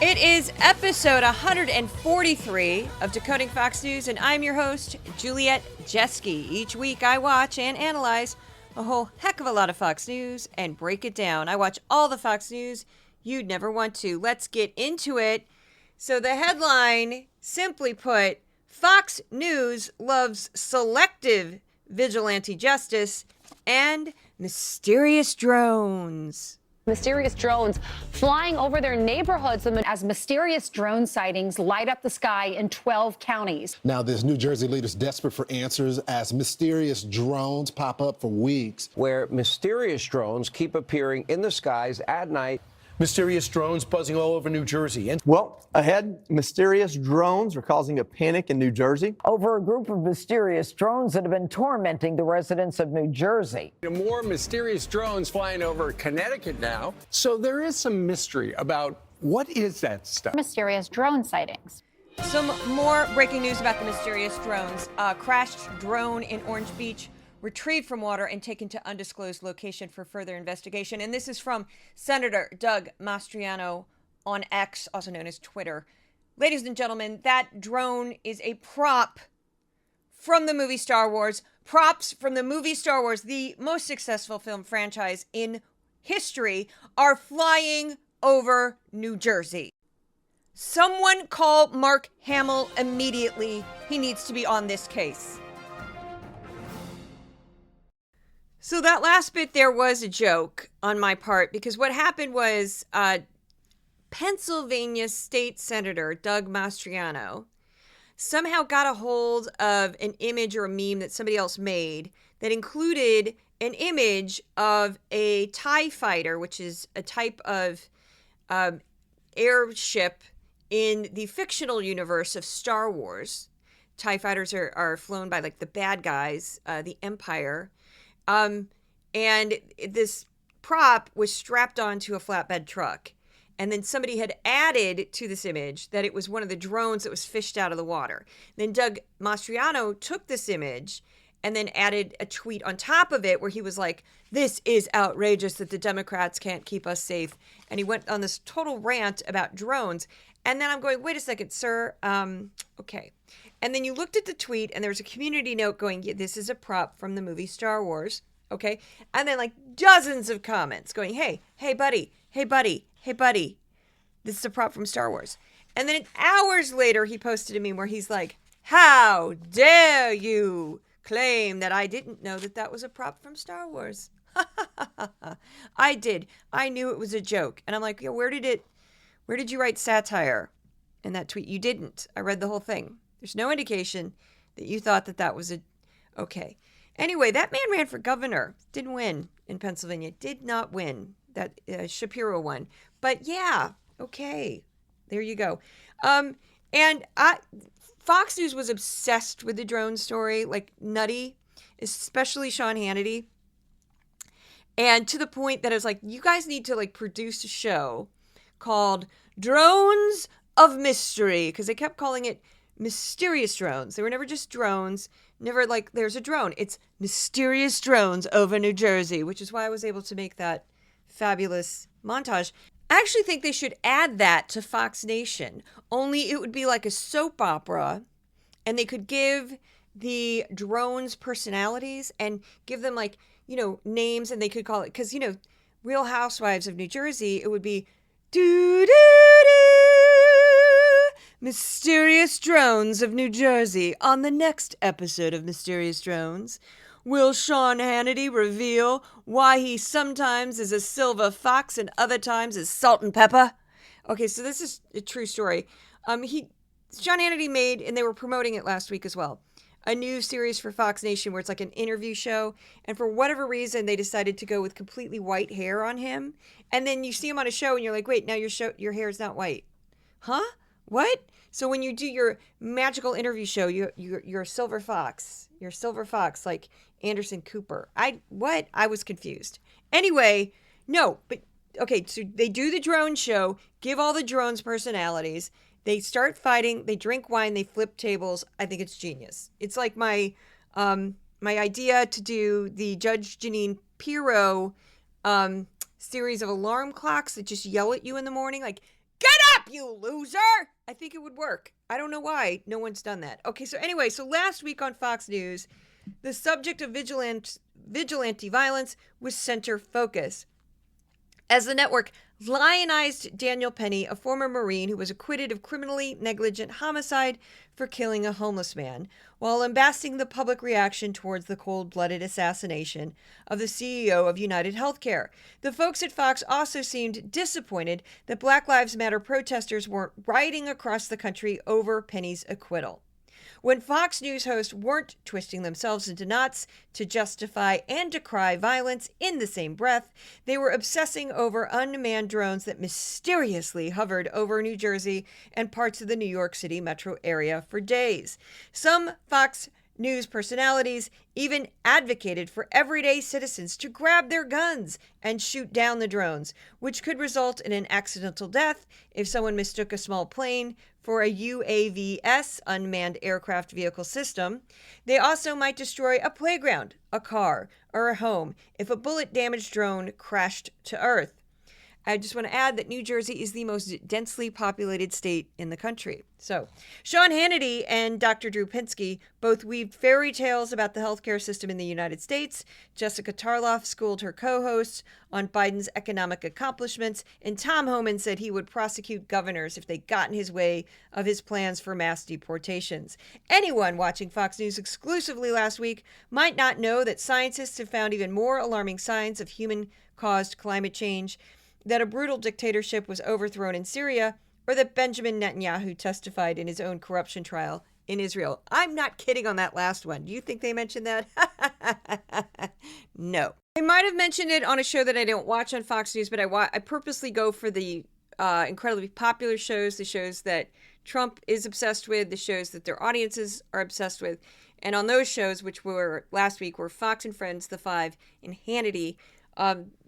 It is episode 143 of Decoding Fox News, and I'm your host, Juliet Jeske. Each week I watch and analyze a whole heck of a lot of Fox News and break it down. I watch all the Fox News you'd never want to. Let's get into it. So the headline, simply put, Fox News loves selective vigilante justice and mysterious drones. Mysterious drones flying over their neighborhoods as mysterious drone sightings light up the sky in 12 counties. Now, there's New Jersey leaders desperate for answers as mysterious drones pop up for weeks. Where mysterious drones keep appearing in the skies at night. Mysterious drones buzzing all over New Jersey. Well, ahead, mysterious drones are causing a panic in New Jersey over a group of mysterious drones that have been tormenting the residents of New Jersey. More mysterious drones flying over Connecticut now. So there is some mystery about what is that stuff. Mysterious drone sightings. Some more breaking news about the mysterious drones. Crashed drone in Orange Beach, retrieved from water and taken to undisclosed location for further investigation. And this is from Senator Doug Mastriano on X, also known as Twitter. Ladies and gentlemen, that drone is a prop from the movie Star Wars. Props from the movie Star Wars, the most successful film franchise in history, are flying over New Jersey. Someone call Mark Hamill immediately. He needs to be on this case. So that last bit there was a joke on my part, because what happened was Pennsylvania State Senator Doug Mastriano somehow got a hold of an image or a meme that somebody else made that included an image of a TIE fighter, which is a type of airship in the fictional universe of Star Wars. TIE fighters are flown by like the bad guys, the Empire. And this prop was strapped onto a flatbed truck. And then somebody had added to this image that it was one of the drones that was fished out of the water. Then Doug Mastriano took this image and then added a tweet on top of it where he was like, "This is outrageous that the Democrats can't keep us safe." And he went on this total rant about drones. And then I'm going, wait a second, sir. Okay. And then you looked at the tweet and there was a community note going, yeah, this is a prop from the movie Star Wars. Okay. And then like dozens of comments going, hey buddy, this is a prop from Star Wars. And then hours later, he posted a meme where he's like, how dare you claim that I didn't know that was a prop from Star Wars? I did. I knew it was a joke. And I'm like, where did you write satire in that tweet? You didn't. I read the whole thing. There's no indication that you thought that was okay. Anyway, that man ran for governor. Didn't win in Pennsylvania. Did not win. That Shapiro won. But yeah, okay. There you go. And Fox News was obsessed with the drone story, like nutty, especially Sean Hannity. And to the point that I was like, you guys need to like produce a show called Drones of Mystery, because they kept calling it mysterious drones. They were never just drones, never like there's a drone. It's mysterious drones over New Jersey, which is why I was able to make that fabulous montage. I actually think they should add that to Fox Nation, only it would be like a soap opera, and they could give the drones personalities and give them like, names, and they could call it, because, Real Housewives of New Jersey, it would be Mysterious Drones of New Jersey. On the next episode of Mysterious Drones, will Sean Hannity reveal why he sometimes is a silver fox and other times is salt and pepper? Okay, so this is a true story. Sean Hannity made, and they were promoting it last week as well, a new series for Fox Nation where it's like an interview show. And for whatever reason, they decided to go with completely white hair on him. And then you see him on a show and you're like, wait, now your hair is not white. Huh? What? So when you do your magical interview show, you're a silver fox. You're a silver fox, like Anderson Cooper. I was confused. Anyway, no, but okay, so they do the drone show, give all the drones personalities. They start fighting, they drink wine, they flip tables. I think it's genius. It's like my idea to do the Judge Jeanine Pirro series of alarm clocks that just yell at you in the morning, like, get up, you loser. I think it would work. I don't know why no one's done that. Okay, so anyway, so last week on Fox News, the subject of vigilante violence was center focus, as the network lionized Daniel Penny, a former Marine who was acquitted of criminally negligent homicide for killing a homeless man, while lambasting the public reaction towards the cold-blooded assassination of the CEO of UnitedHealthcare. The folks at Fox also seemed disappointed that Black Lives Matter protesters weren't rioting across the country over Penny's acquittal. When Fox News hosts weren't twisting themselves into knots to justify and decry violence in the same breath, they were obsessing over unmanned drones that mysteriously hovered over New Jersey and parts of the New York City metro area for days. Some Fox News personalities even advocated for everyday citizens to grab their guns and shoot down the drones, which could result in an accidental death if someone mistook a small plane for a UAVS, unmanned aircraft vehicle system. They also might destroy a playground, a car, or a home if a bullet-damaged drone crashed to Earth. I just want to add that New Jersey is the most densely populated state in the country. So, Sean Hannity and Dr. Drew Pinsky both weaved fairy tales about the healthcare system in the United States. Jessica Tarlov schooled her co-hosts on Biden's economic accomplishments, and Tom Homan said he would prosecute governors if they got in his way of his plans for mass deportations. Anyone watching Fox News exclusively last week might not know that scientists have found even more alarming signs of human-caused climate change, that a brutal dictatorship was overthrown in Syria, or that Benjamin Netanyahu testified in his own corruption trial in Israel. I'm not kidding on that last one. Do you think they mentioned that? No. They might have mentioned it on a show that I don't watch on Fox News, but I purposely go for the incredibly popular shows, the shows that Trump is obsessed with, the shows that their audiences are obsessed with. And on those shows, which were last week, were Fox and Friends, The Five, and Hannity,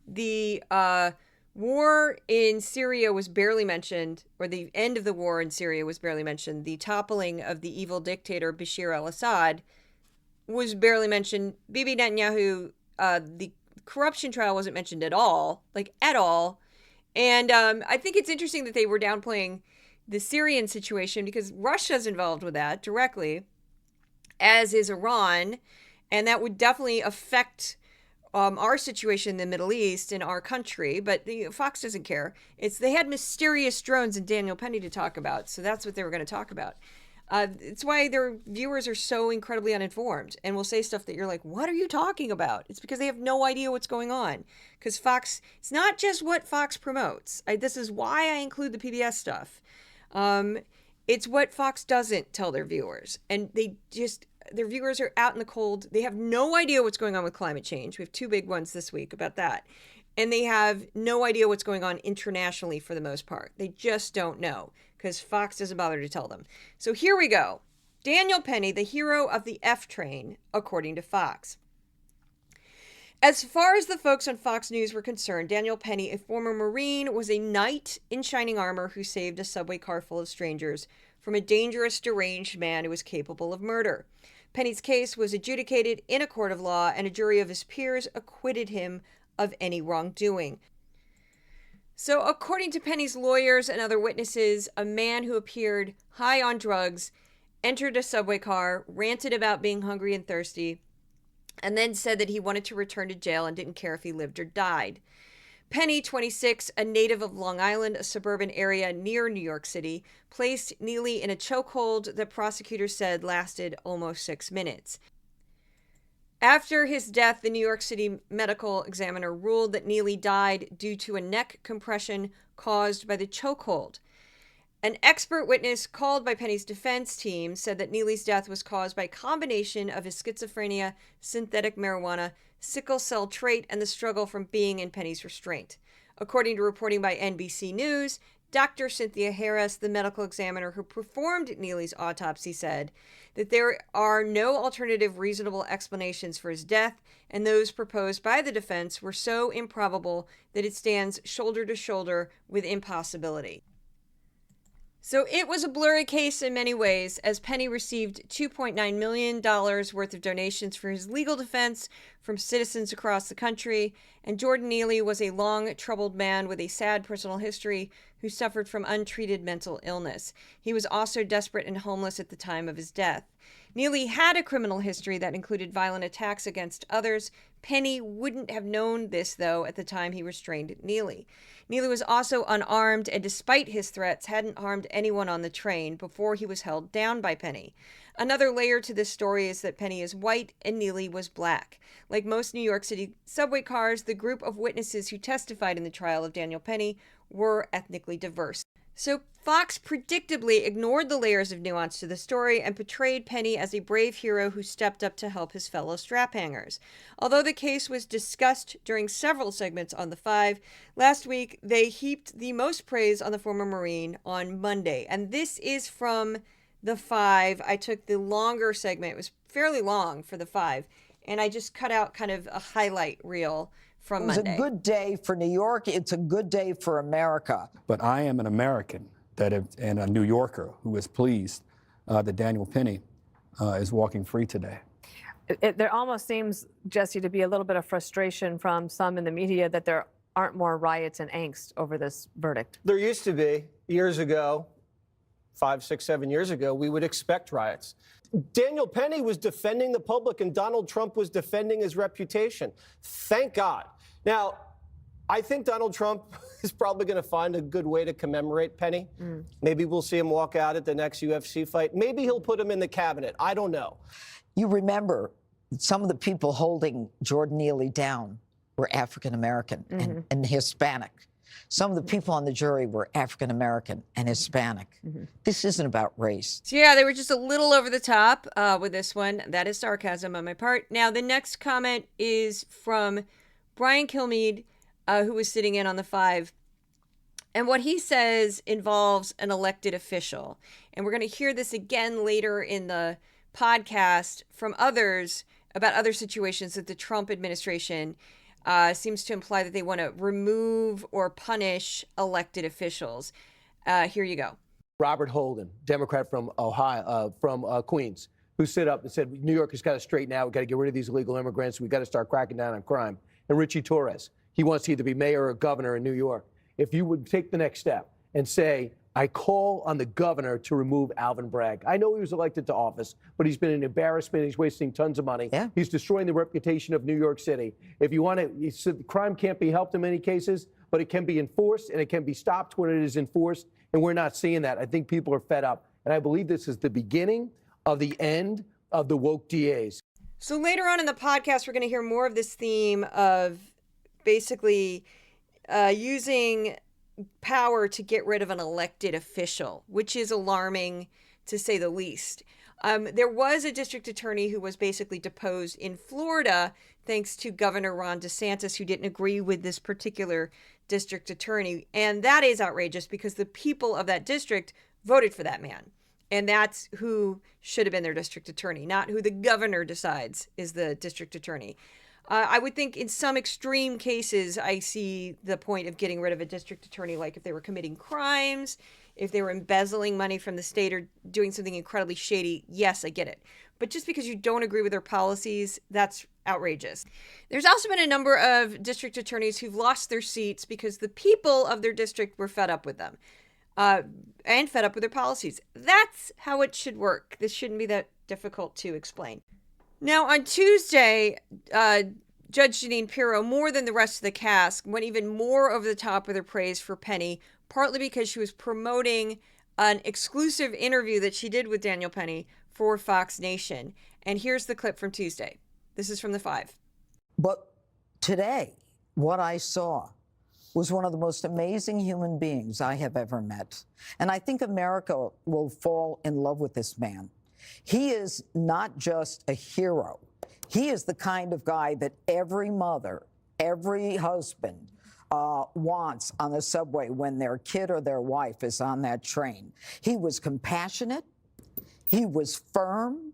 the war in Syria was barely mentioned, or the end of the war in Syria was barely mentioned. The toppling of the evil dictator Bashar al-Assad was barely mentioned. Bibi Netanyahu, the corruption trial wasn't mentioned at all, at all. And I think it's interesting that they were downplaying the Syrian situation because Russia's involved with that directly, as is Iran, and that would definitely affect our situation in the Middle East in our country, but Fox doesn't care. They had mysterious drones and Daniel Penny to talk about, so that's what they were going to talk about. It's why their viewers are so incredibly uninformed and will say stuff that you're like, what are you talking about? It's because they have no idea what's going on. Because Fox, it's not just what Fox promotes. This is why I include the PBS stuff. It's what Fox doesn't tell their viewers, and their viewers are out in the cold. They have no idea what's going on with climate change. We have two big ones this week about that. And they have no idea what's going on internationally for the most part. They just don't know because Fox doesn't bother to tell them. So here we go. Daniel Penny, the hero of the F train, according to Fox. As far as the folks on Fox News were concerned, Daniel Penny, a former Marine, was a knight in shining armor who saved a subway car full of strangers from a dangerous, deranged man who was capable of murder. Penny's case was adjudicated in a court of law, and a jury of his peers acquitted him of any wrongdoing. So, according to Penny's lawyers and other witnesses, a man who appeared high on drugs entered a subway car, ranted about being hungry and thirsty, and then said that he wanted to return to jail and didn't care if he lived or died. Penny, 26, a native of Long Island, a suburban area near New York City, placed Neely in a chokehold that prosecutors said lasted almost 6 minutes. After his death, the New York City medical examiner ruled that Neely died due to a neck compression caused by the chokehold. An expert witness called by Penny's defense team said that Neely's death was caused by a combination of his schizophrenia, synthetic marijuana, sickle cell trait, and the struggle from being in Penny's restraint. According to reporting by NBC News, Dr. Cynthia Harris, the medical examiner who performed Neely's autopsy, said that there are no alternative reasonable explanations for his death, and those proposed by the defense were so improbable that it stands shoulder to shoulder with impossibility. So it was a blurry case in many ways, as Penny received $2.9 million worth of donations for his legal defense from citizens across the country, and Jordan Neely was a long, troubled man with a sad personal history who suffered from untreated mental illness. He was also desperate and homeless at the time of his death. Neely had a criminal history that included violent attacks against others. Penny wouldn't have known this, though, at the time he restrained Neely. Neely was also unarmed and, despite his threats, hadn't harmed anyone on the train before he was held down by Penny. Another layer to this story is that Penny is white and Neely was black. Like most New York City subway cars, the group of witnesses who testified in the trial of Daniel Penny were ethnically diverse. So Fox predictably ignored the layers of nuance to the story and portrayed Penny as a brave hero who stepped up to help his fellow strap-hangers. Although the case was discussed during several segments on The Five, last week they heaped the most praise on the former Marine on Monday. And this is from The Five. I took the longer segment. It was fairly long for The Five. And I just cut out kind of a highlight reel from Monday. It was a good day for New York. It's a good day for America. But I am an American and a New Yorker who is pleased that Daniel Penny is walking free today. There almost seems, Jesse, to be a little bit of frustration from some in the media that there aren't more riots and angst over this verdict. There used to be, years ago, 5, 6, 7 years ago, we would expect riots. Daniel Penny was defending the public and Donald Trump was defending his reputation. Thank God. Now, I think Donald Trump is probably going to find a good way to commemorate Penny. Maybe we'll see him walk out at the next UFC fight. Maybe he'll put him in the cabinet. I don't know. You remember some of the people holding Jordan Neely down were African-American and Hispanic. Some of the people on the jury were African-American and Hispanic. This isn't about race. So yeah, they were just a little over the top with this one. That is sarcasm on my part. Now, the next comment is from Brian Kilmeade, who was sitting in on The Five. And what he says involves an elected official. And we're going to hear this again later in the podcast from others about other situations that the Trump administration seems to imply that they want to remove or punish elected officials. Here you go. Robert Holden, Democrat from Ohio, from Queens, who stood up and said, New York has got to straighten out. We've got to get rid of these illegal immigrants. We've got to start cracking down on crime. And Richie Torres, he wants to either be mayor or governor in New York. If you would take the next step and say, I call on the governor to remove Alvin Bragg. I know he was elected to office, but he's been an embarrassment. He's wasting tons of money. Yeah. He's destroying the reputation of New York City. If you want to, crime can't be helped in many cases, but it can be enforced and it can be stopped when it is enforced. And we're not seeing that. I think people are fed up. And I believe this is the beginning of the end of the woke DAs. So later on in the podcast, we're going to hear more of this theme of basically using power to get rid of an elected official, which is alarming to say the least. There was a district attorney who was basically deposed in Florida thanks to Governor Ron DeSantis, who didn't agree with this particular district attorney. And that is outrageous because the people of that district voted for that man. And that's who should have been their district attorney, not who the governor decides is the district attorney. I would think in some extreme cases, I see the point of getting rid of a district attorney, like if they were committing crimes, if they were embezzling money from the state or doing something incredibly shady. Yes, I get it. But just because you don't agree with their policies, that's outrageous. There's also been a number of district attorneys who've lost their seats because the people of their district were fed up with them and fed up with their policies. That's how it should work. This shouldn't be that difficult to explain. Now, on Tuesday, Judge Jeanine Pirro, more than the rest of the cast, went even more over the top with her praise for Penny, partly because she was promoting an exclusive interview that she did with Daniel Penny for Fox Nation. And here's the clip from Tuesday. This is from The Five. But today, what I saw was one of the most amazing human beings I have ever met. And I think America will fall in love with this man. He is not just a hero. He is the kind of guy that every mother, every husband wants on the subway when their kid or their wife is on that train. He was compassionate. He was firm.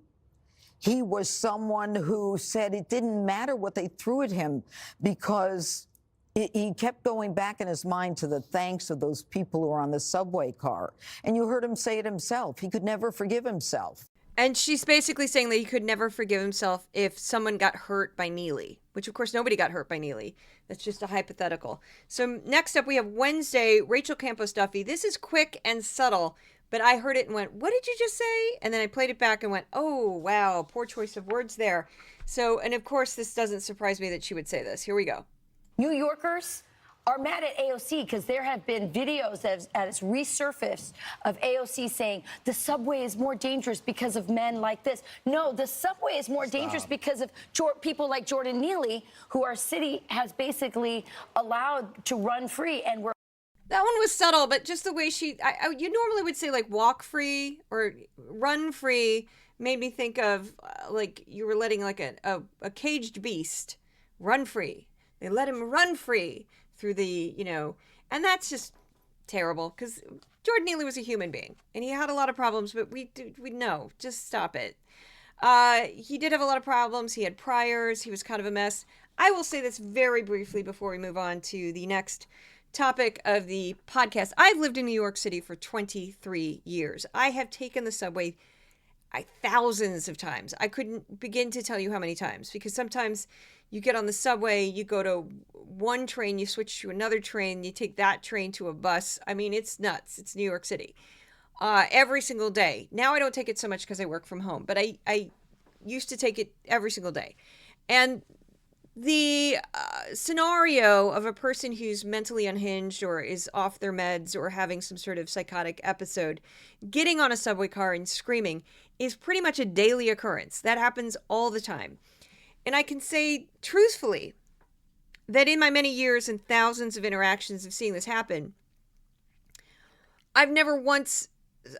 He was someone who said it didn't matter what they threw at him because He kept going back in his mind to the thanks of those people who were on the subway car. And you heard him say it himself. He could never forgive himself. And she's basically saying that he could never forgive himself if someone got hurt by Neely, which of course nobody got hurt by Neely. That's just a hypothetical. So next up we have Wednesday, Rachel Campos Duffy. This is quick and subtle, but I heard it and went, what did you just say? And then I played it back and went, oh, wow, poor choice of words there. So, and of course this doesn't surprise me that she would say this. Here we go. New Yorkers are mad at AOC because there have been videos that has resurfaced of AOC saying the subway is more dangerous because of men like this. No, the subway is more dangerous because of people like Jordan Neely, who our city has basically allowed to run free. And we're That one was subtle, but just the way you normally would say like walk free or run free made me think of like you were letting like a caged beast run free. They let him run free through the, and that's just terrible because Jordan Neely was a human being and he had a lot of problems, but we know, just stop it. He did have a lot of problems. He had priors. He was kind of a mess. I will say this very briefly before we move on to the next topic of the podcast. I've lived in New York City for 23 years. I have taken the subway thousands of times. I couldn't begin to tell you how many times because sometimes you get on the subway, you go to one train, you switch to another train, you take that train to a bus. I mean, it's nuts. It's New York City. Every single day. Now I don't take it so much because I work from home, but I used to take it every single day. And the scenario of a person who's mentally unhinged or is off their meds or having some sort of psychotic episode, getting on a subway car and screaming is pretty much a daily occurrence. That happens all the time. And I can say truthfully that in my many years and thousands of interactions of seeing this happen, I've never once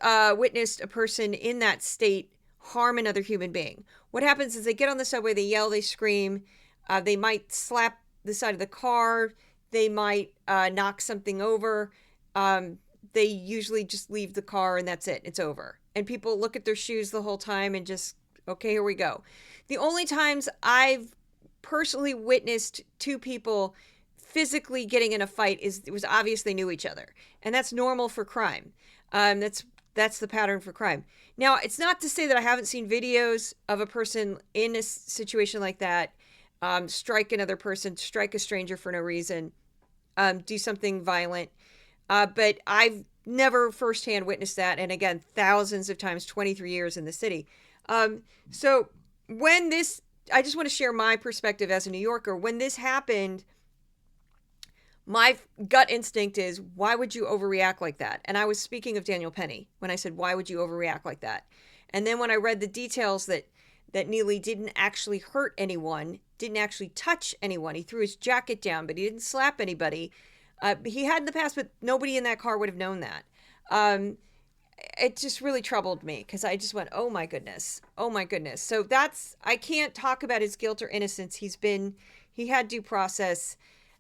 witnessed a person in that state harm another human being. What happens is they get on the subway, they yell, they scream, they might slap the side of the car, they might knock something over. They usually just leave the car and that's it. It's over. And people look at their shoes the whole time and just, okay, here we go. The only times I've personally witnessed two people physically getting in a fight it was obvious they knew each other. And that's normal for crime. That's the pattern for crime. Now, it's not to say that I haven't seen videos of a person in a situation like that strike another person, strike a stranger for no reason, do something violent. But I've never firsthand witnessed that. And again, thousands of times, 23 years in the city. So I just want to share my perspective as a New Yorker. When this happened, my gut instinct is, why would you overreact like that? And I was speaking of Daniel Penny when I said, why would you overreact like that? And then when I read the details that Neely didn't actually hurt anyone, didn't actually touch anyone. He threw his jacket down, but he didn't slap anybody. He had in the past, but nobody in that car would have known that. It just really troubled me because I just went, oh my goodness. So I can't talk about his guilt or innocence. He had due process.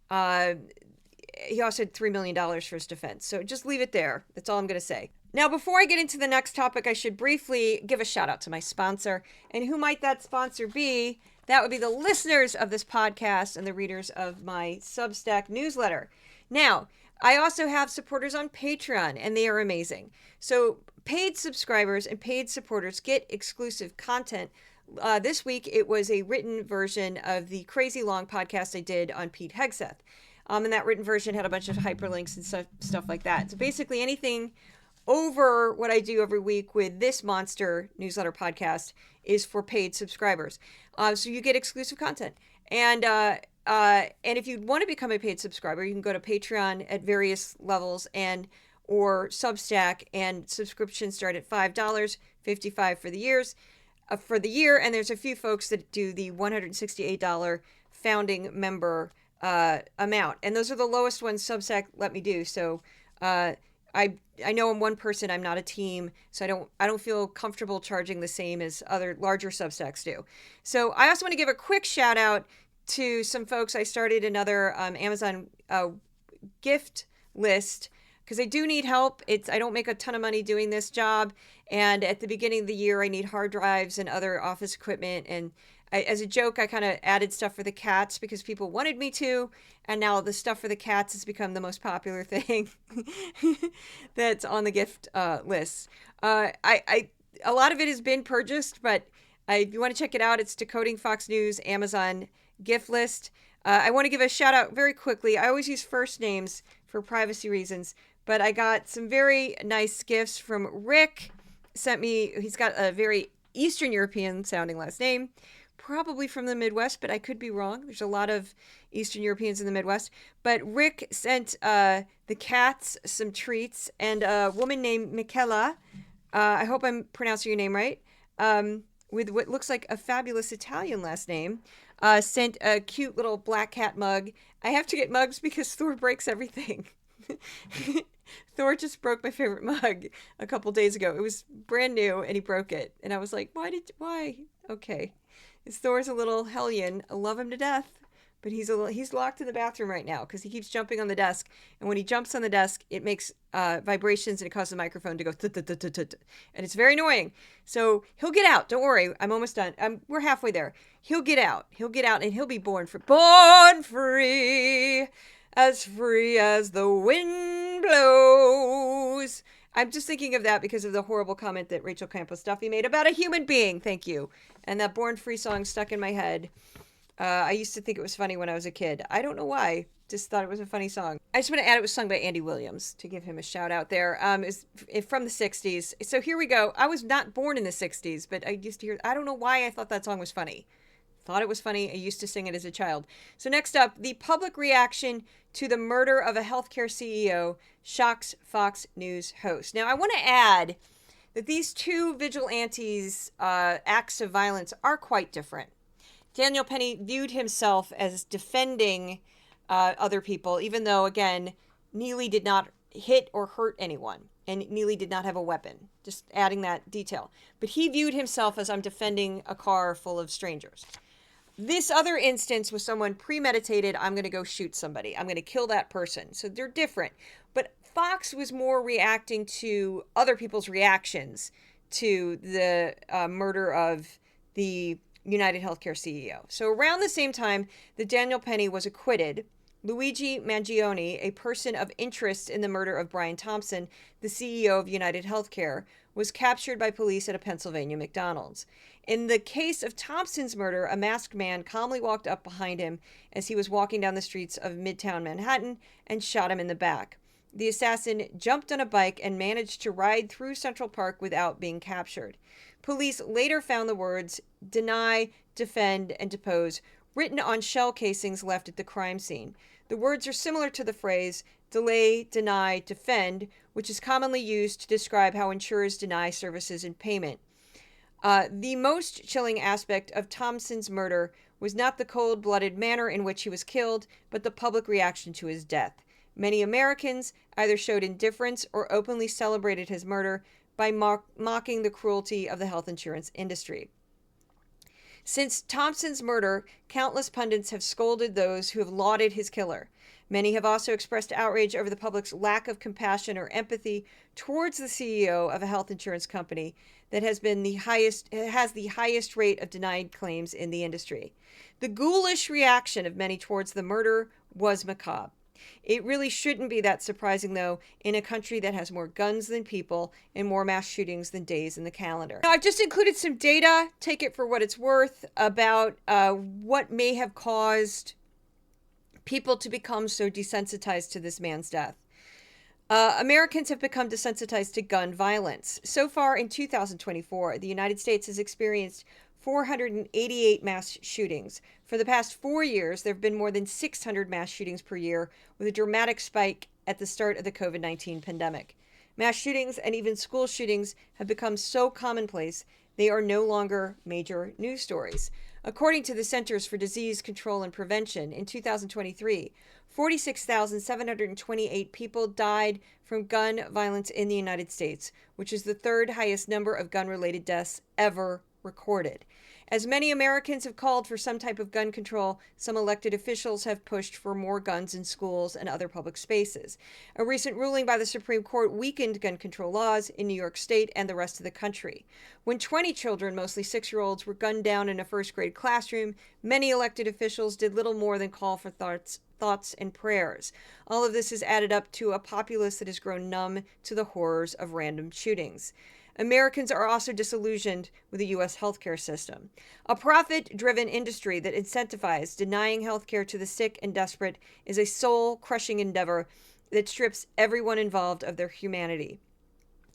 He also had $3 million for his defense. So just leave it there. That's all I'm going to say. Now, before I get into the next topic, I should briefly give a shout out to my sponsor. And who might that sponsor be? That would be the listeners of this podcast and the readers of my Substack newsletter. Now, I also have supporters on Patreon, and they are amazing. So paid subscribers and paid supporters get exclusive content. This week, it was a written version of the crazy long podcast I did on Pete Hegseth. And that written version had a bunch of hyperlinks and stuff like that. So basically anything over what I do every week with this monster newsletter podcast is for paid subscribers. So you get exclusive content. And if you want to become a paid subscriber, you can go to Patreon at various levels or Substack, and subscriptions start at $5, $55 for the year. And there's a few folks that do the $168 founding member amount, and those are the lowest ones Substack let me do. So I know I'm one person, I'm not a team, so I don't feel comfortable charging the same as other larger Substacks do. So I also want to give a quick shout out to some folks. I started another Amazon gift list because I do need help. I don't make a ton of money doing this job, and at the beginning of the year I need hard drives and other office equipment, and as a joke, I kind of added stuff for the cats because people wanted me to, and now the stuff for the cats has become the most popular thing that's on the gift list. A lot of it has been purchased, but if you want to check it out, it's Decoding Fox News Amazon gift list. I want to give a shout out very quickly. I always use first names for privacy reasons, but I got some very nice gifts from Rick. Sent me, he's got a very Eastern European sounding last name, probably from the Midwest, but I could be wrong. There's a lot of Eastern Europeans in the Midwest. But Rick sent the cats some treats, and a woman named Michela, I hope I'm pronouncing your name right, with what looks like a fabulous Italian last name, sent a cute little black cat mug. I have to get mugs because Thor breaks everything. Thor just broke my favorite mug a couple days ago. It was brand new and he broke it. And I was like, why? Okay. Thor's a little hellion. I love him to death. But he's locked in the bathroom right now because he keeps jumping on the desk. And when he jumps on the desk, it makes vibrations and it causes the microphone to go tut-tut-tut-tut-tut. And it's very annoying. So he'll get out. Don't worry. I'm almost done. We're halfway there. He'll get out. And he'll be born free as the wind blows. I'm just thinking of that because of the horrible comment that Rachel Campos Duffy made about a human being. Thank you. And that Born Free song stuck in my head. I used to think it was funny when I was a kid. I don't know why. Just thought it was a funny song. I just want to add it was sung by Andy Williams to give him a shout out there. It's from the 60s. So here we go. I was not born in the 60s, but I used to hear, I don't know why I thought that song was funny. Thought it was funny. I used to sing it as a child. So next up, the public reaction to the murder of a healthcare CEO shocks Fox News host. Now, I want to add that these two vigilantes' acts of violence are quite different. Daniel Penny viewed himself as defending other people, even though, again, Neely did not hit or hurt anyone, and Neely did not have a weapon. Just adding that detail. But he viewed himself as, I'm defending a car full of strangers. This other instance was someone premeditated, I'm going to go shoot somebody. I'm going to kill that person. So they're different. But Fox was more reacting to other people's reactions to the murder of the UnitedHealthcare CEO. So around the same time that Daniel Penny was acquitted, Luigi Mangione, a person of interest in the murder of Brian Thompson, the CEO of UnitedHealthcare, was captured by police at a Pennsylvania McDonald's. In the case of Thompson's murder, a masked man calmly walked up behind him as he was walking down the streets of Midtown Manhattan and shot him in the back. The assassin jumped on a bike and managed to ride through Central Park without being captured. Police later found the words deny, defend, and depose written on shell casings left at the crime scene. The words are similar to the phrase delay, deny, defend, which is commonly used to describe how insurers deny services and payment. The most chilling aspect of Thompson's murder was not the cold-blooded manner in which he was killed, but the public reaction to his death. Many Americans either showed indifference or openly celebrated his murder by mocking the cruelty of the health insurance industry. Since Thompson's murder, countless pundits have scolded those who have lauded his killer. Many have also expressed outrage over the public's lack of compassion or empathy towards the CEO of a health insurance company that has the highest rate of denied claims in the industry. The ghoulish reaction of many towards the murder was macabre. It really shouldn't be that surprising, though, in a country that has more guns than people and more mass shootings than days in the calendar. Now, I've just included some data, take it for what it's worth, about what may have caused people to become so desensitized to this man's death. Americans have become desensitized to gun violence. So far in 2024, the United States has experienced 488 mass shootings. For the past 4 years, there have been more than 600 mass shootings per year, with a dramatic spike at the start of the COVID-19 pandemic. Mass shootings and even school shootings have become so commonplace, they are no longer major news stories. According to the Centers for Disease Control and Prevention, in 2023, 46,728 people died from gun violence in the United States, which is the third highest number of gun-related deaths ever recorded. As many Americans have called for some type of gun control, some elected officials have pushed for more guns in schools and other public spaces. A recent ruling by the Supreme Court weakened gun control laws in New York State and the rest of the country. When 20 children, mostly 6-year-olds, were gunned down in a first-grade classroom, many elected officials did little more than call for thoughts and prayers. All of this has added up to a populace that has grown numb to the horrors of random shootings. Americans are also disillusioned with the U.S. healthcare system, a profit-driven industry that incentivizes denying healthcare to the sick and desperate is a soul-crushing endeavor that strips everyone involved of their humanity.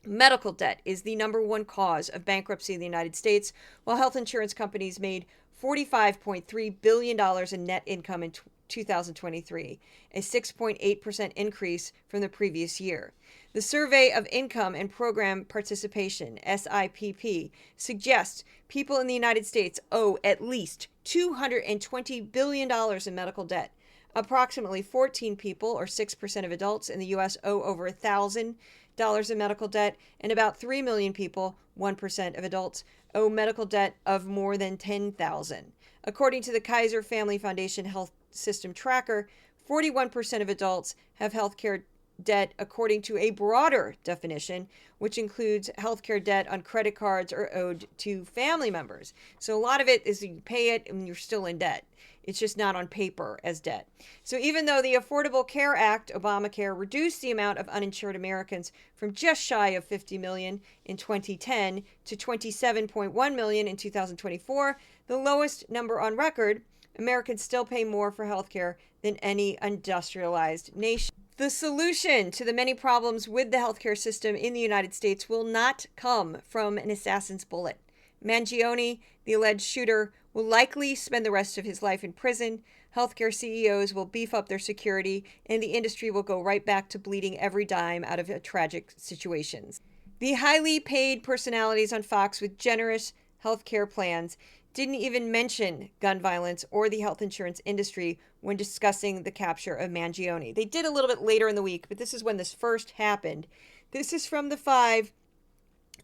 Medical debt is the #1 cause of bankruptcy in the United States, while health insurance companies made $45.3 billion in net income in 2023, a 6.8% increase from the previous year. The Survey of Income and Program Participation, SIPP, suggests people in the United States owe at least $220 billion in medical debt. Approximately 14 people, or 6% of adults in the U.S., owe over $1,000 in medical debt, and about 3 million people, 1% of adults, owe medical debt of more than $10,000. According to the Kaiser Family Foundation Health System Tracker, 41% of adults have healthcare debt according to a broader definition, which includes healthcare debt on credit cards or owed to family members. So a lot of it is you pay it and you're still in debt. It's just not on paper as debt. So even though the Affordable Care Act, Obamacare, reduced the amount of uninsured Americans from just shy of 50 million in 2010 to 27.1 million in 2024, the lowest number on record, Americans still pay more for healthcare than any industrialized nation. The solution to the many problems with the healthcare system in the United States will not come from an assassin's bullet. Mangione, the alleged shooter, will likely spend the rest of his life in prison. Healthcare CEOs will beef up their security, and the industry will go right back to bleeding every dime out of tragic situations. The highly paid personalities on Fox with generous healthcare plans didn't even mention gun violence or the health insurance industry when discussing the capture of Mangione. They did a little bit later in the week, but this is when this first happened. This is from the Five.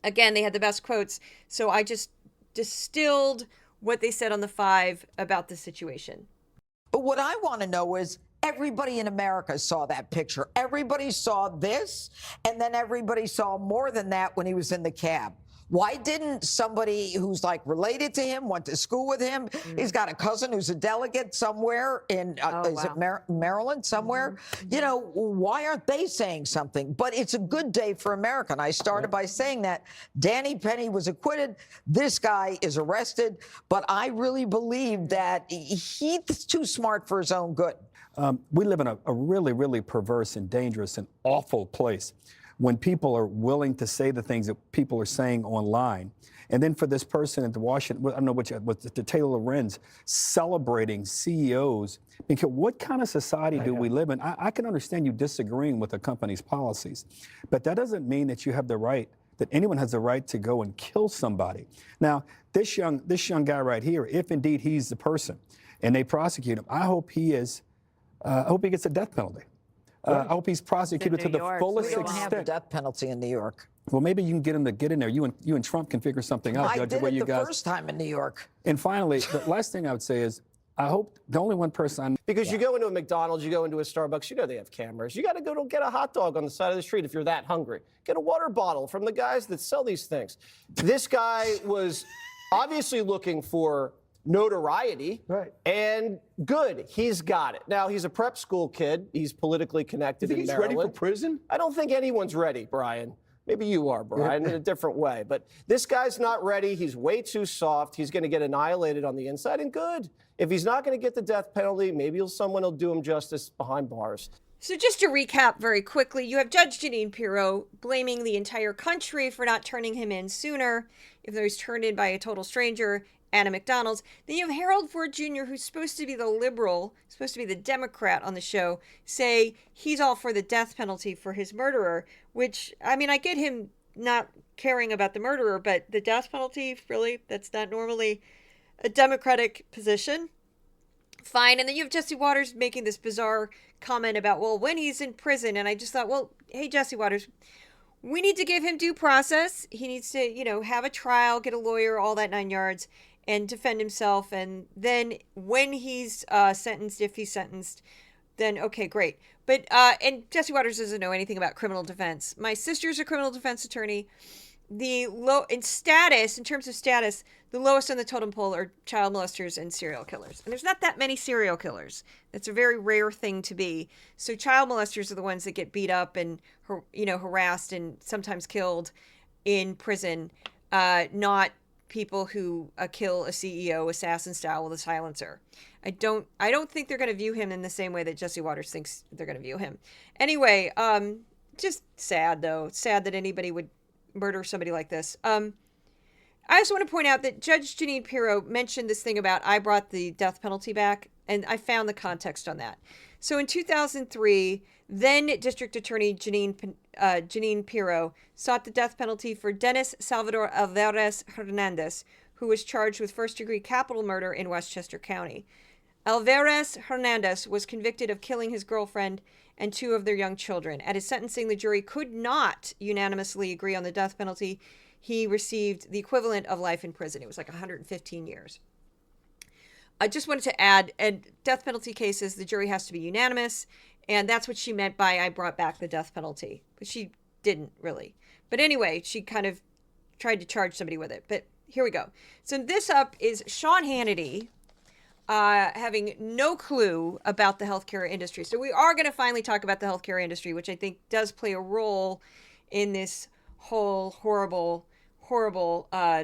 Again, they had the best quotes, so I just distilled what they said on the Five about the situation. But what I want to know is, everybody in America saw that picture. Everybody saw this, and then everybody saw more than that when he was in the cab. Why didn't somebody who's like related to him, went to school with him, he's got a cousin who's a delegate somewhere in, Maryland somewhere? You know, why aren't they saying something? But it's a good day for America. And I started by saying that Danny Penny was acquitted. This guy is arrested. But I really believe that he's too smart for his own good. We live in a really, really perverse and dangerous and awful place when people are willing to say the things that people are saying online. And then for this person at the Washington, I don't know which, the Taylor Lorenz, celebrating CEOs. Because what kind of society do we live in? I can understand you disagreeing with a company's policies, but that doesn't mean that you have the right, that anyone has the right to go and kill somebody. Now, this young guy right here, if indeed he's the person, and they prosecute him, I hope he is. I hope he gets a death penalty. I hope he's prosecuted to the fullest extent. We don't have the death penalty in New York. Well, maybe you can get him to get in there. You and Trump can figure something out. I did it the first time in New York. And finally, the last thing I would say is, I hope the only one person I know. Because you go into a McDonald's, you go into a Starbucks, you know they have cameras. You got to go to get a hot dog on the side of the street if you're that hungry. Get a water bottle from the guys that sell these things. This guy was obviously looking for notoriety, and good, he's got it. Now, he's a prep school kid. He's politically connected in Maryland. He's ready for prison? I don't think anyone's ready, Brian. Maybe you are, Brian, in a different way. But this guy's not ready. He's way too soft. He's going to get annihilated on the inside, and good. If he's not going to get the death penalty, maybe someone will do him justice behind bars. So just to recap very quickly, you have Judge Jeanine Pirro blaming the entire country for not turning him in sooner, if he was turned in by a total stranger, Anna McDonald's. Then you have Harold Ford Jr., who's supposed to be the liberal, supposed to be the Democrat on the show, say he's all for the death penalty for his murderer, which, I mean, I get him not caring about the murderer, but the death penalty, really, that's not normally a Democratic position. Fine. And then you have Jesse Waters making this bizarre comment about, well, when he's in prison. And I just thought, well, hey, Jesse Waters, we need to give him due process. He needs to, have a trial, get a lawyer, all that 9 yards. and defend himself. And then when he's sentenced, if he's sentenced, then okay, great. But and Jesse Waters doesn't know anything about criminal defense. My sister's a criminal defense attorney. In terms of status, the lowest on the totem pole are child molesters and serial killers. And there's not that many serial killers. That's a very rare thing to be. So child molesters are the ones that get beat up and, harassed and sometimes killed in prison, not people who kill a CEO assassin style with a silencer. I don't think they're going to view him in the same way that Jesse Waters thinks they're going to view him. Anyway, just sad though. Sad that anybody would murder somebody like this. I also want to point out that Judge Jeanine Pirro mentioned this thing about I brought the death penalty back, and I found the context on that. So in 2003, then District Attorney Jeanine Pirro sought the death penalty for Dennis Salvador Alvarez Hernandez, who was charged with first-degree capital murder in Westchester County. Alvarez Hernandez was convicted of killing his girlfriend and 2 of their young children. At his sentencing, the jury could not unanimously agree on the death penalty. He received the equivalent of life in prison. It was like 115 years. I just wanted to add, in death penalty cases, the jury has to be unanimous, and that's what she meant by I brought back the death penalty. But she didn't really. But anyway, she kind of tried to charge somebody with it. But here we go. So this up is Sean Hannity, having no clue about the healthcare industry. So we are going to finally talk about the healthcare industry, which I think does play a role in this whole horrible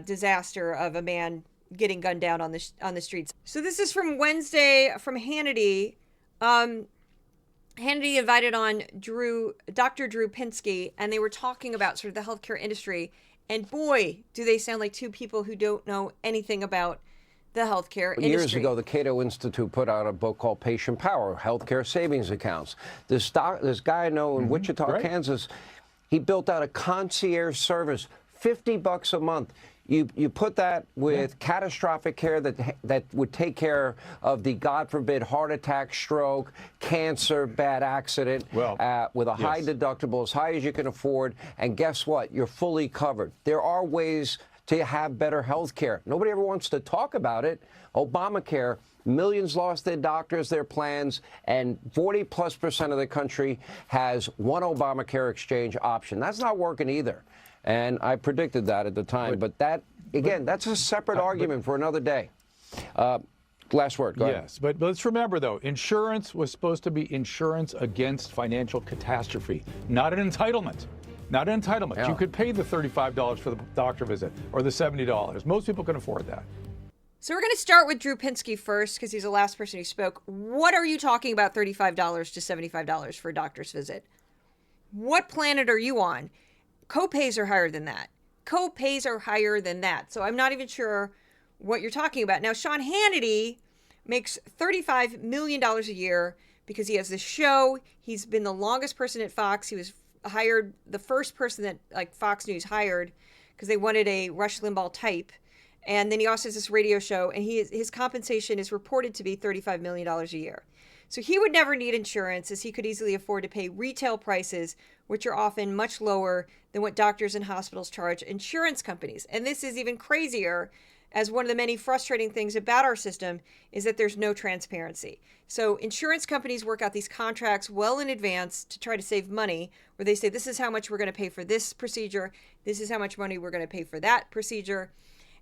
disaster of a man getting gunned down on the streets. So this is from Wednesday from Hannity. Hannity invited on Dr. Drew Pinsky, and they were talking about sort of the healthcare industry. And boy, do they sound like two people who don't know anything about the healthcare industry. Years ago, the Cato Institute put out a book called Patient Power, Healthcare Savings Accounts. This guy I know in Wichita, Kansas, he built out a concierge service, $50 a month. You put that with catastrophic care that would take care of the, God forbid, heart attack, stroke, cancer, bad accident, with a high deductible, as high as you can afford. And guess what? You're fully covered. There are ways to have better health care. Nobody ever wants to talk about it. Obamacare, millions lost their doctors, their plans, and 40+% of the country has one Obamacare exchange option. That's not working either. And I predicted that at the time. But that, again, that's a separate argument for another day. Last word. Go ahead. Yes, but let's remember, though, insurance was supposed to be insurance against financial catastrophe, not an entitlement. Not an entitlement. Yeah. You could pay the $35 for the doctor visit or the $70. Most people can afford that. So we're going to start with Drew Pinsky first because he's the last person who spoke. What are you talking about $35 to $75 for a doctor's visit? What planet are you on? Co-pays are higher than that. Co-pays are higher than that. So I'm not even sure what you're talking about. Now, Sean Hannity makes $35 million a year because he has this show. He's been the longest person at Fox. He was hired, the first person that like Fox News hired because they wanted a Rush Limbaugh type. And then he also has this radio show, and his compensation is reported to be $35 million a year. So he would never need insurance, as he could easily afford to pay retail prices, which are often much lower than what doctors and hospitals charge insurance companies. And this is even crazier, as one of the many frustrating things about our system is that there's no transparency. So insurance companies work out these contracts well in advance to try to save money, where they say, this is how much we're going to pay for this procedure, this is how much money we're going to pay for that procedure.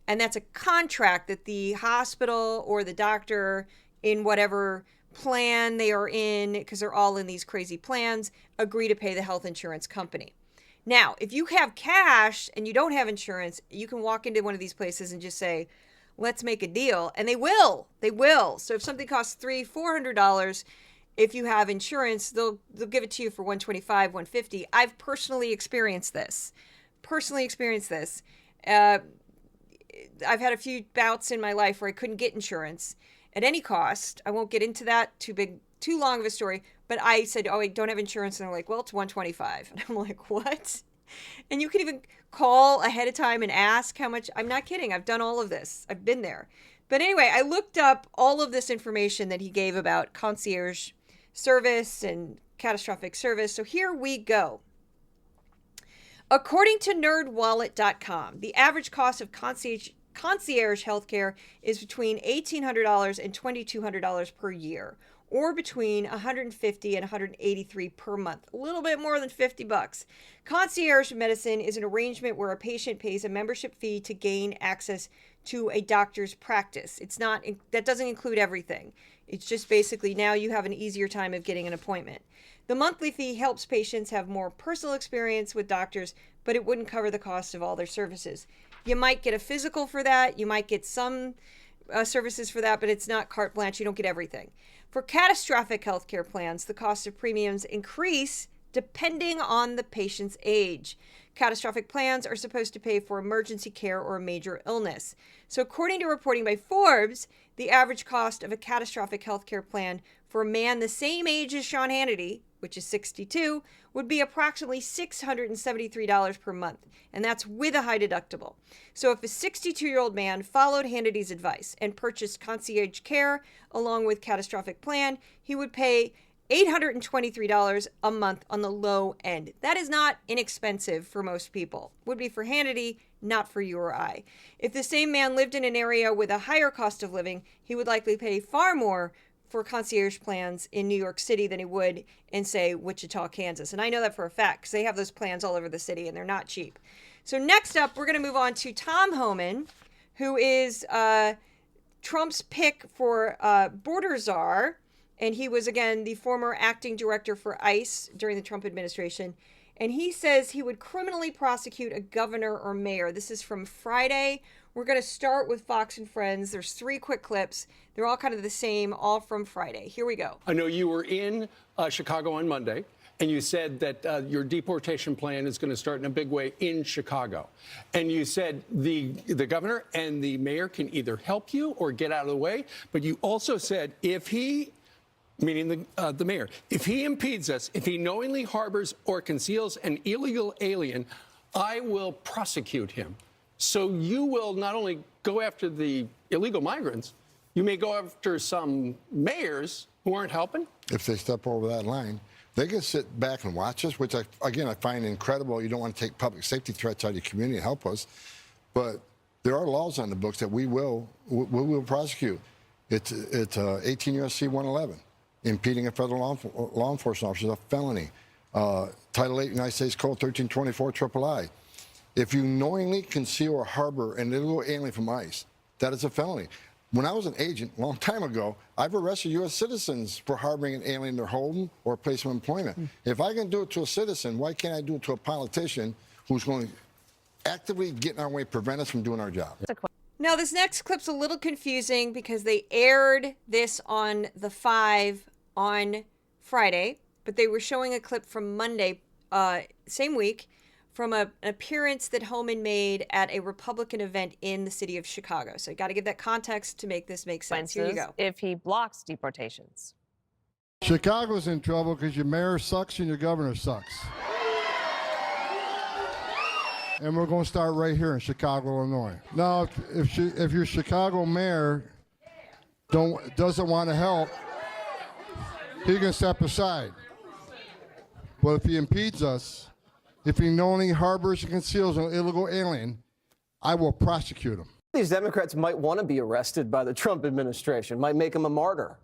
And that's a contract that the hospital or the doctor, in whatever plan they are in, because they're all in these crazy plans, agree to pay the health insurance company. Now, if you have cash and you don't have insurance, you can walk into one of these places and just say, let's make a deal. And they will. They will. So if something costs $300, $400, if you have insurance, they'll give it to you for $125, $150. I've personally experienced this. I've had a few bouts in my life where I couldn't get insurance at any cost. I won't get into that, too long of a story. But I said, oh, I don't have insurance. And they're like, well, it's $125. And I'm like, what? And you can even call ahead of time and ask how much. I'm not kidding. I've done all of this. I've been there. But anyway, I looked up all of this information that he gave about concierge service and catastrophic service. So here we go. According to nerdwallet.com, the average cost of concierge concierge healthcare is between $1,800 and $2,200 per year, or between $150 and $183 per month, a little bit more than $50. Concierge medicine is an arrangement where a patient pays a membership fee to gain access to a doctor's practice. That doesn't include everything. It's just basically now you have an easier time of getting an appointment. The monthly fee helps patients have more personal experience with doctors, but it wouldn't cover the cost of all their services. You might get a physical for that. You might get some services for that, but it's not carte blanche. You don't get everything. For catastrophic healthcare plans, the cost of premiums increase depending on the patient's age. Catastrophic plans are supposed to pay for emergency care or a major illness. So according to reporting by Forbes, the average cost of a catastrophic healthcare plan for a man the same age as Sean Hannity, which is 62, would be approximately $673 per month, and that's with a high deductible. So if a 62-year-old man followed Hannity's advice and purchased concierge care along with catastrophic plan, he would pay $823 a month on the low end. That is not inexpensive for most people. Would be for Hannity, not for you or I. If the same man lived in an area with a higher cost of living, he would likely pay far more for concierge plans in New York City than he would in, say, Wichita, Kansas. And I know that for a fact because they have those plans all over the city and they're not cheap. So next up, we're going to move on to Tom Homan, who is Trump's pick for border czar. And he was, again, the former acting director for ICE during the Trump administration. And he says he would criminally prosecute a governor or mayor. This is from Friday. We're going to start with Fox and Friends. There's 3 quick clips. They're all kind of the same, all from Friday. Here we go. I know you were in Chicago on Monday, and you said that your deportation plan is going to start in a big way in Chicago. And you said the governor and the mayor can either help you or get out of the way. But you also said if he, meaning the mayor, if he impedes us, if he knowingly harbors or conceals an illegal alien, I will prosecute him. So you will not only go after the illegal migrants, you may go after some mayors who aren't helping. If they step over that line, they can sit back and watch us, which, I find incredible. You don't want to take public safety threats out of your community and help us. But there are laws on the books that we will prosecute. It's 18 U.S.C. 111. Impeding a federal law enforcement officer is a felony. Title 8 United States Code 1324 III. If you knowingly conceal or harbor an illegal alien from ICE, that is a felony. When I was an agent a long time ago, I've arrested U.S. citizens for harboring an alien in their home or place of employment. If I can do it to a citizen, why can't I do it to a politician who's going to actively get in our way, prevent us from doing our job? Now, this next clip's a little confusing because they aired this on The 5 on Friday, but they were showing a clip from Monday, same week, from an appearance that Homan made at a Republican event in the city of Chicago. So you got to give that context to make this make sense. Here you go. If he blocks deportations. Chicago's in trouble because your mayor sucks and your governor sucks. And we're going to start right here in Chicago, Illinois. Now, if your Chicago mayor doesn't want to help, he can step aside. But if he impedes us, if he knowingly harbors and conceals an illegal alien, I will prosecute him. These Democrats might want to be arrested by the Trump administration, might make him a martyr.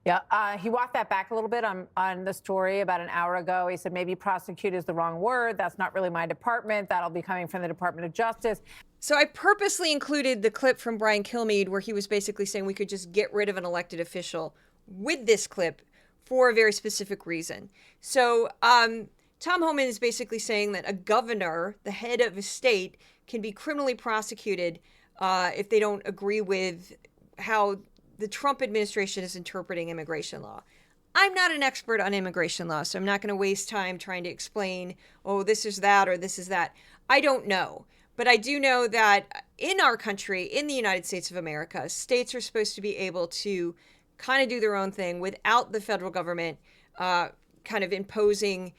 Yeah, he walked that back a little bit on the story about an hour ago. He said maybe prosecute is the wrong word. That's not really my department. That'll be coming from the Department of Justice. So I purposely included the clip from Brian Kilmeade where he was basically saying we could just get rid of an elected official with this clip for a very specific reason. So Tom Homan is basically saying that a governor, the head of a state, can be criminally prosecuted if they don't agree with how the Trump administration is interpreting immigration law. I'm not an expert on immigration law, so I'm not going to waste time trying to explain, oh, this is that or this is that. I don't know. But I do know that in our country, in the United States of America, states are supposed to be able to kind of do their own thing without the federal government kind of imposing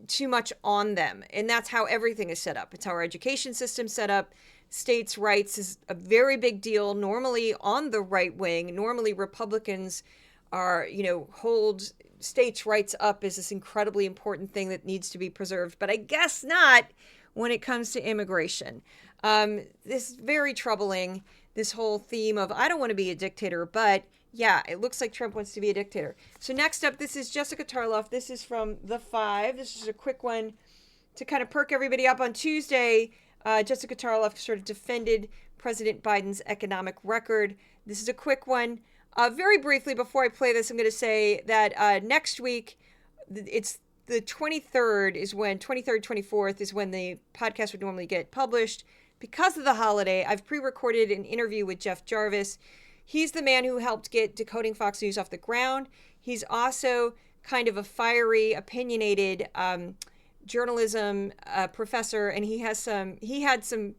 too much on them. And that's how everything is set up. It's how our education system's set up. States' rights is a very big deal, normally on the right wing. Normally Republicans are, hold states' rights up as this incredibly important thing that needs to be preserved. But I guess not when it comes to immigration. This is very troubling, this whole theme of, I don't want to be a dictator, but yeah, it looks like Trump wants to be a dictator. So next up, this is Jessica Tarlov. This is from The Five. This is a quick one to kind of perk everybody up. On Tuesday, Jessica Tarlov sort of defended President Biden's economic record. This is a quick one. Very briefly, before I play this, I'm going to say that next week, it's the 23rd, 24th is when the podcast would normally get published. Because of the holiday, I've pre-recorded an interview with Jeff Jarvis. He's the man who helped get Decoding Fox News off the ground. He's also kind of a fiery, opinionated journalism professor, and he had some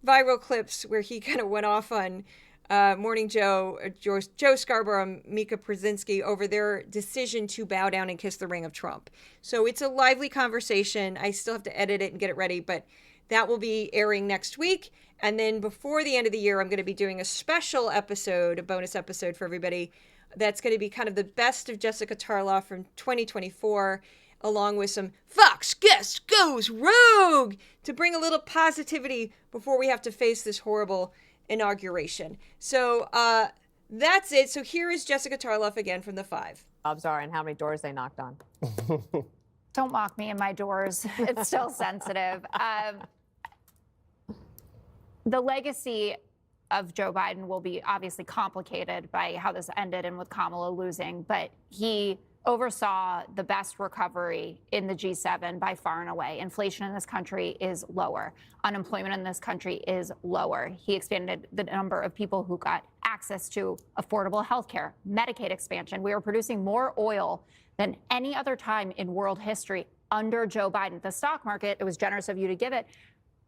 viral clips where he kind of went off on Morning Joe, Joe Scarborough, and Mika Brzezinski over their decision to bow down and kiss the ring of Trump. So it's a lively conversation. I still have to edit it and get it ready, but that will be airing next week. And then before the end of the year, I'm going to be doing a special episode, a bonus episode for everybody. That's going to be kind of the best of Jessica Tarlov from 2024, along with some Fox Guest Goes Rogue to bring a little positivity before we have to face this horrible inauguration. So that's it. So here is Jessica Tarlov again from The Five. Jobs are and how many doors they knocked on. Don't mock me and my doors. It's still sensitive. The legacy of Joe Biden will be obviously complicated by how this ended and with Kamala losing, but he oversaw the best recovery in the G7 by far and away. Inflation in this country is lower. Unemployment in this country is lower. He expanded the number of people who got access to affordable health care, Medicaid expansion. We are producing more oil than any other time in world history under Joe Biden. The stock market, it was generous of you to give it.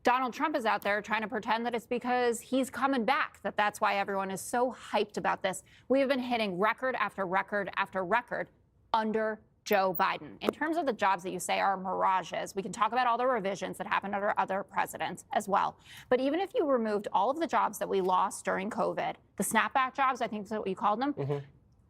Donald Trump is out there trying to pretend that it's because he's coming back, that's why everyone is so hyped about this. We have been hitting record after record after record under Joe Biden. In terms of the jobs that you say are mirages, we can talk about all the revisions that happened under other presidents as well. But even if you removed all of the jobs that we lost during COVID, the snapback jobs, I think is what you called them,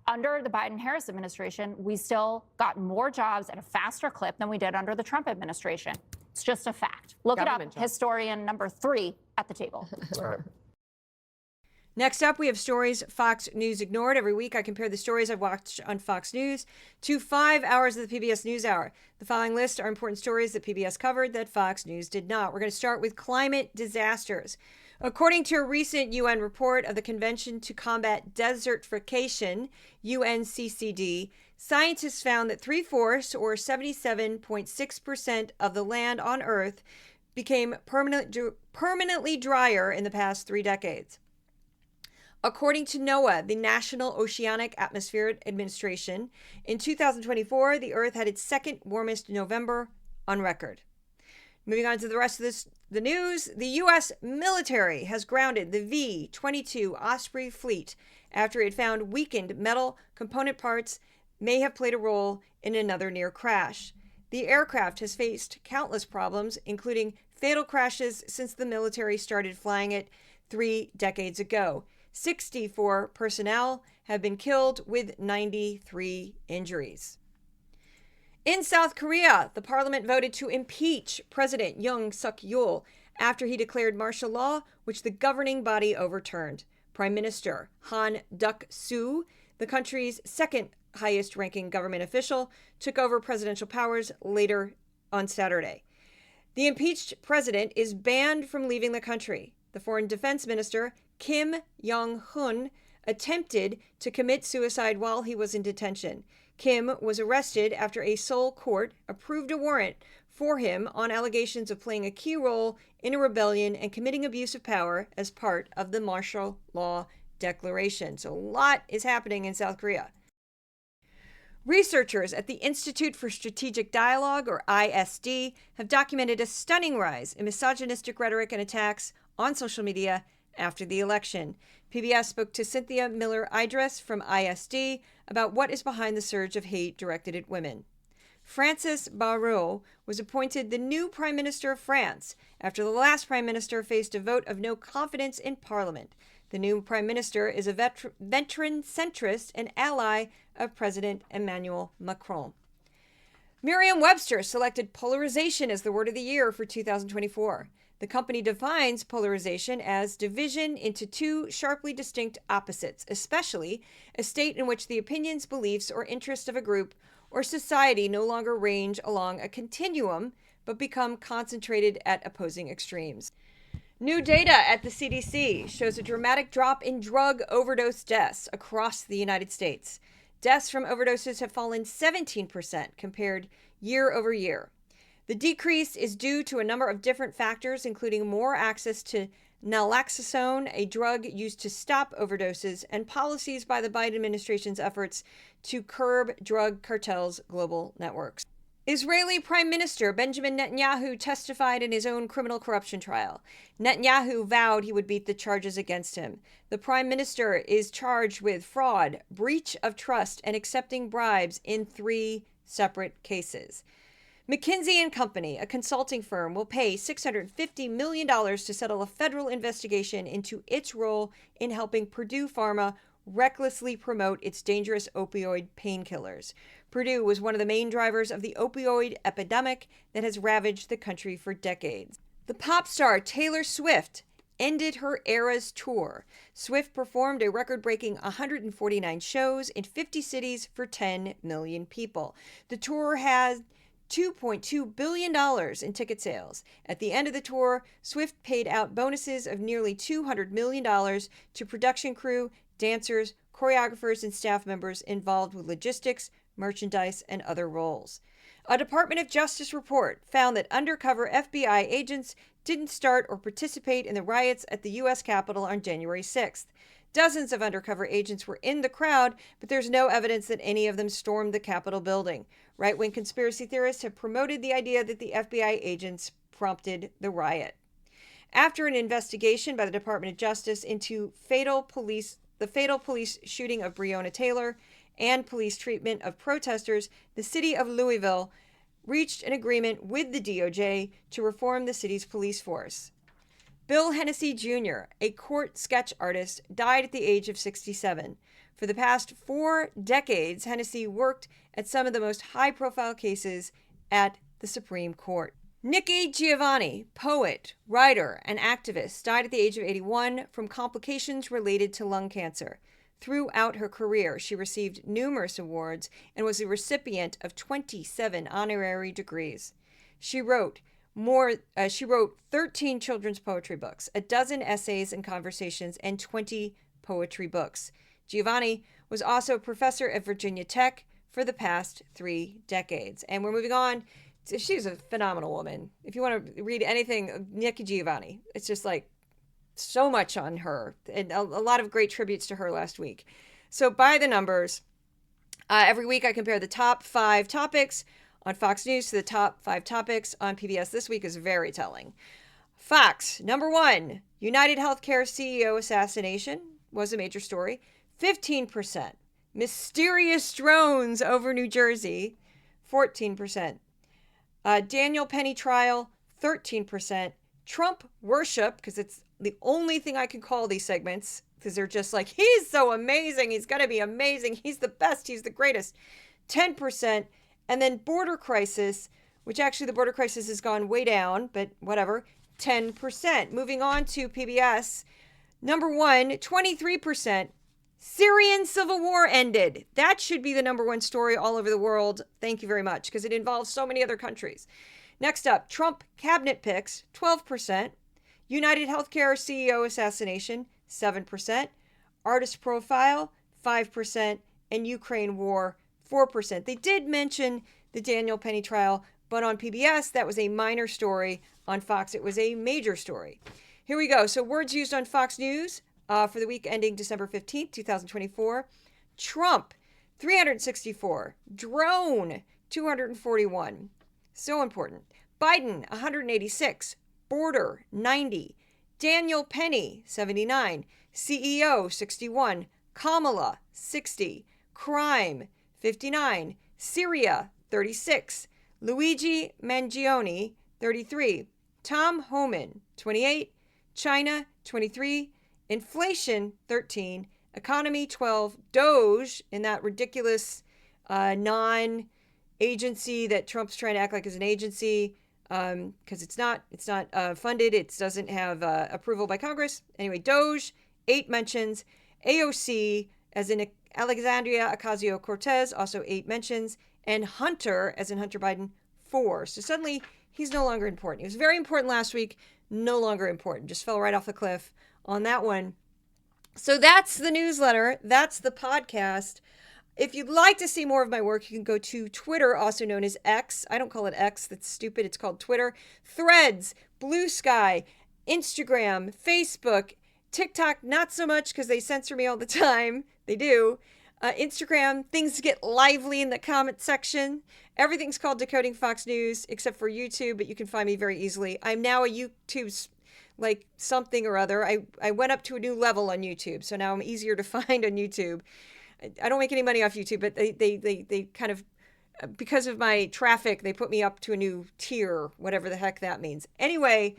under the Biden-Harris administration, we still got more jobs at a faster clip than we did under the Trump administration. It's just a fact. Look it up, historian number 3 at the table. All right. Next up, we have stories Fox News ignored. Every week, I compare the stories I've watched on Fox News to 5 hours of the PBS NewsHour. The following list are important stories that PBS covered that Fox News did not. We're going to start with climate disasters. According to a recent UN report of the Convention to Combat Desertification, UNCCD, scientists found that 3/4, or 77.6% of the land on Earth became permanently drier in the past 3 decades. According to NOAA, the National Oceanic Atmospheric Administration, in 2024, the Earth had its second warmest November on record. Moving on to the rest of the news, the U.S. military has grounded the V-22 Osprey fleet after it found weakened metal component parts may have played a role in another near crash. The aircraft has faced countless problems, including fatal crashes since the military started flying it 3 decades ago. 64 personnel have been killed with 93 injuries. In South Korea, the parliament voted to impeach President Yoon Suk-yeol after he declared martial law, which the governing body overturned. Prime Minister Han Duck-soo, the country's second highest-ranking government official, took over presidential powers later on Saturday. The impeached president is banned from leaving the country. The foreign defense minister, Kim Yong-hun, attempted to commit suicide while he was in detention. Kim was arrested after a Seoul court approved a warrant for him on allegations of playing a key role in a rebellion and committing abuse of power as part of the martial law declaration. So a lot is happening in South Korea. Researchers at the Institute for Strategic Dialogue, or ISD, have documented a stunning rise in misogynistic rhetoric and attacks on social media after the election. PBS spoke to Cynthia Miller-Idris from ISD about what is behind the surge of hate directed at women. Francis Barrault was appointed the new Prime Minister of France after the last Prime Minister faced a vote of no confidence in Parliament. The new Prime Minister is a veteran centrist and ally of President Emmanuel Macron. Merriam-Webster selected polarization as the word of the year for 2024. The company defines polarization as division into two sharply distinct opposites, especially a state in which the opinions, beliefs, or interests of a group or society no longer range along a continuum, but become concentrated at opposing extremes. New data at the CDC shows a dramatic drop in drug overdose deaths across the United States. Deaths from overdoses have fallen 17% compared year over year. The decrease is due to a number of different factors, including more access to naloxone, a drug used to stop overdoses, and policies by the Biden administration's efforts to curb drug cartels' global networks. Israeli Prime Minister Benjamin Netanyahu testified in his own criminal corruption trial. Netanyahu vowed he would beat the charges against him. The Prime Minister is charged with fraud, breach of trust, and accepting bribes in 3 separate cases. McKinsey & Company, a consulting firm, will pay $650 million to settle a federal investigation into its role in helping Purdue Pharma recklessly promote its dangerous opioid painkillers. Purdue was one of the main drivers of the opioid epidemic that has ravaged the country for decades. The pop star Taylor Swift ended her Eras tour. Swift performed a record-breaking 149 shows in 50 cities for 10 million people. The tour has $2.2 billion in ticket sales. At the end of the tour, Swift paid out bonuses of nearly $200 million to production crew, dancers, choreographers, and staff members involved with logistics, merchandise, and other roles. A Department of Justice report found that undercover FBI agents didn't start or participate in the riots at the U.S. Capitol on January 6th. Dozens of undercover agents were in the crowd, but there's no evidence that any of them stormed the Capitol building. Right-wing conspiracy theorists have promoted the idea that the FBI agents prompted the riot. After an investigation by the Department of Justice into the fatal police shooting of Breonna Taylor and police treatment of protesters, the city of Louisville reached an agreement with the DOJ to reform the city's police force. Bill Hennessy Jr., a court sketch artist, died at the age of 67. For the past 4 decades, Hennessy worked at some of the most high-profile cases at the Supreme Court. Nikki Giovanni, poet, writer, and activist, died at the age of 81 from complications related to lung cancer. Throughout her career, she received numerous awards and was a recipient of 27 honorary degrees. She wrote 13 children's poetry books, a dozen essays and conversations, and 20 poetry books. Giovanni was also a professor at Virginia Tech for the past 3 decades. And we're moving on. She's a phenomenal woman. If you want to read anything of Nikki Giovanni, it's just like so much on her, and a lot of great tributes to her last week. So by the numbers, every week I compare the top 5 topics on Fox News to the top 5 topics on PBS. This week is very telling. Fox, number 1, UnitedHealthcare CEO assassination was a major story. 15%. Mysterious drones over New Jersey, 14%. Daniel Penny trial, 13%. Trump worship, because it's the only thing I can call these segments, because they're just like, he's so amazing, he's going to be amazing, he's the best, he's the greatest, 10%. And then border crisis, which actually the border crisis has gone way down, but whatever, 10%. Moving on to PBS, number 1, 23%. Syrian civil war ended. That should be the number 1 story all over the world. Thank you very much, because it involves so many other countries. Next up, Trump cabinet picks, 12%. UnitedHealthcare CEO assassination, 7%. Artist profile, 5%. And Ukraine war, 4%. They did mention the Daniel Penny trial, but on PBS, that was a minor story. On Fox, it was a major story. Here we go. So words used on Fox News for the week ending December 15th, 2024. Trump, 364. Drone, 241. So important. Biden, 186. Border, 90. Daniel Penny, 79. CEO, 61. Kamala, 60. Crime, 59. Syria, 36. Luigi Mangione, 33. Tom Homan, 28. China, 23. Inflation, 13. Economy, 12. Doge, in that ridiculous non-agency that Trump's trying to act like is an agency, because it's not funded. It doesn't have approval by Congress. Anyway, Doge, 8 mentions. AOC, as in Alexandria Ocasio-Cortez, also 8 mentions. And Hunter, as in Hunter Biden, 4. So suddenly he's no longer important. He was very important last week, no longer important. Just fell right off the cliff on that one. So that's the newsletter. That's the podcast. If you'd like to see more of my work, you can go to Twitter, also known as X. I don't call it X. That's stupid. It's called Twitter. Threads, Blue Sky, Instagram, Facebook, TikTok, not so much because they censor me all the time. They do. Instagram, things get lively in the comment section. Everything's called Decoding Fox News except for YouTube, but you can find me very easily. I'm now a YouTube like something or other. I went up to a new level on YouTube, so now I'm easier to find on YouTube. I don't make any money off YouTube, but they kind of, because of my traffic, they put me up to a new tier, whatever the heck that means. Anyway,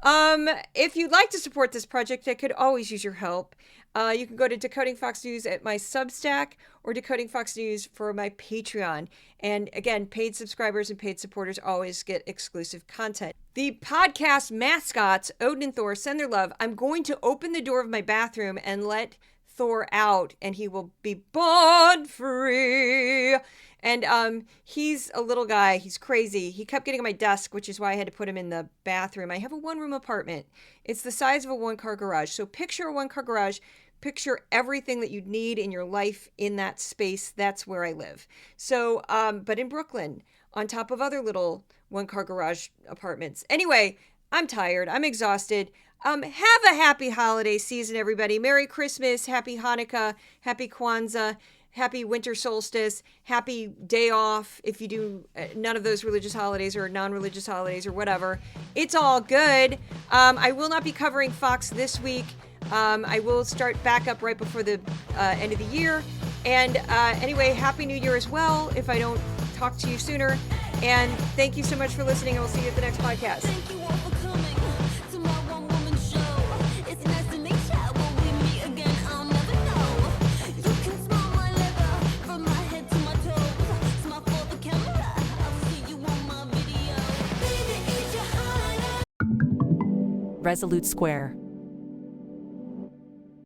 if you'd like to support this project, I could always use your help. You can go to Decoding Fox News at my Substack or Decoding Fox News for my Patreon. And again, paid subscribers and paid supporters always get exclusive content. The podcast mascots, Odin and Thor, send their love. I'm going to open the door of my bathroom and let Thor out, and he will be born free. And he's a little guy. He's crazy. He kept getting on my desk, which is why I had to put him in the bathroom. I have a 1-room apartment. It's the size of a 1-car garage. So picture a 1-car garage. Picture everything that you'd need in your life in that space. That's where I live. So, but in Brooklyn, on top of other little 1-car garage apartments. Anyway, I'm tired. I'm exhausted. Have a happy holiday season, everybody. Merry Christmas, Happy Hanukkah, Happy Kwanzaa, Happy Winter Solstice, Happy Day Off if you do none of those religious holidays or non-religious holidays or whatever. It's all good. I will not be covering Fox this week. I will start back up right before the end of the year. And anyway, Happy New Year as well if I don't talk to you sooner. And thank you so much for listening, and we'll see you at the next podcast. Thank you all for coming to my one-woman show. It's nice to meet ya. Will we meet again? I'll never know. You can smell my leather from my head to my toes. Smile for the camera. I'll see you on my video. Baby, it's your highlight. Resolute Square.